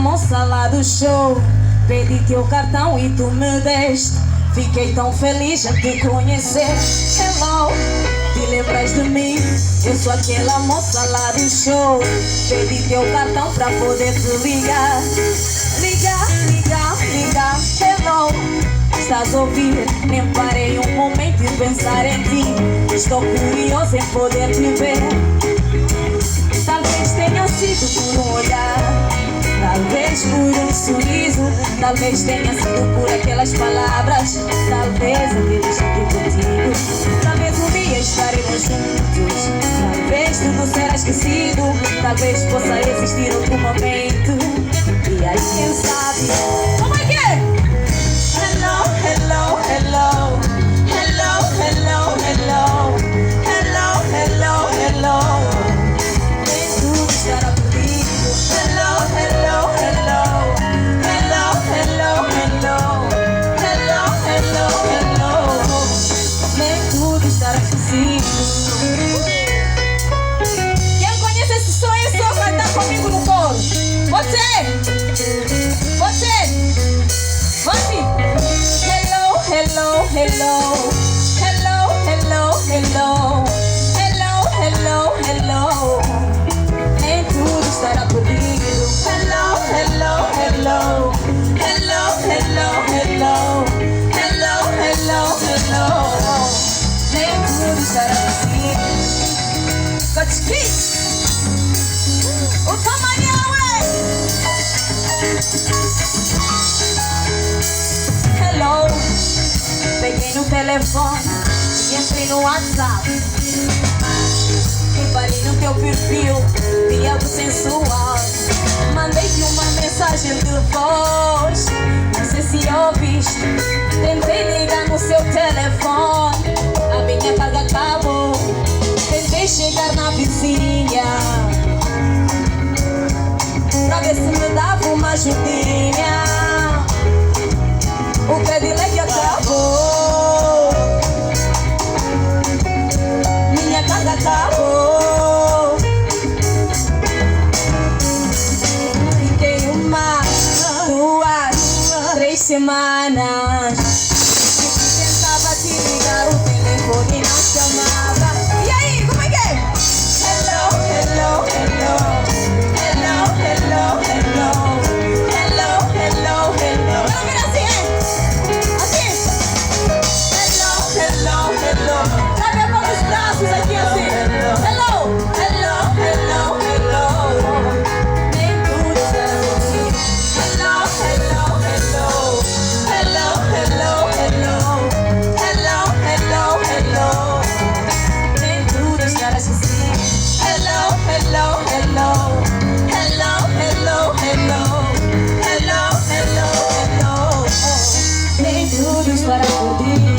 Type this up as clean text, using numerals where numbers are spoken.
moça lá do show. Pedi teu cartão e tu me deste. Fiquei tão feliz em te conhecer. Hello, te lembras de mim? Eu sou aquela moça lá do show. Pedi teu cartão pra poder te ligar. Ligar, ligar, ligar. Hello, estás a ouvir? Nem parei um momento de pensar em ti. Estou curioso em poder te ver. Talvez tenha sido por um olhar, talvez por um sorriso, talvez tenha sido por aquelas palavras, talvez aquele jeito contigo. Talvez um dia estaremos juntos, talvez tudo será esquecido, talvez possa existir outro momento. E aí quem sabe? Como é que é? Hello, hello, hello. Hello, hello, hello. Hello, hello, hello. Quem conhece esse sonho só cantar comigo no coro. Você! Hello, hello, hello. Hello, hello, hello. Hello, hello, hello. Nem tudo estará perdido. Hello, hello, hello. Hello, hello, hello. Hello, hello, hello. Nem tudo estará perdido. Got speech. O tamanho é. Hello. Peguei no telefone e entrei no WhatsApp. Reparei no teu perfil, vi algo sensual. Mandei-te uma mensagem de voz. Não sei se ouviste. Tentei ligar no seu telefone, a minha carga acabou. Tentei chegar na vizinha pra ver se me dava uma ajudinha. O Cadillac acabou, minha carga acabou. Fiquei uma, duas, 3 semanas. Tentava te ligar, o telefone não chamava. E aí, como é que é? Hello, hello, hello. Hello, hello, hello. Hello, hello, hello. Vamos ver assim, hein? Assim. Hello, hello, hello. Sabe a mão dos braços aqui assim. Hello, hello, hello, hello. Nem tudo será contigo. Hello, hello, hello. Hello, hello, hello. Hello, hello, hello. Nem tudo estará esquecido. Hello, hello, hello. Hello, hello, hello. Hello, hello, hello. Nem tudo estará perdido.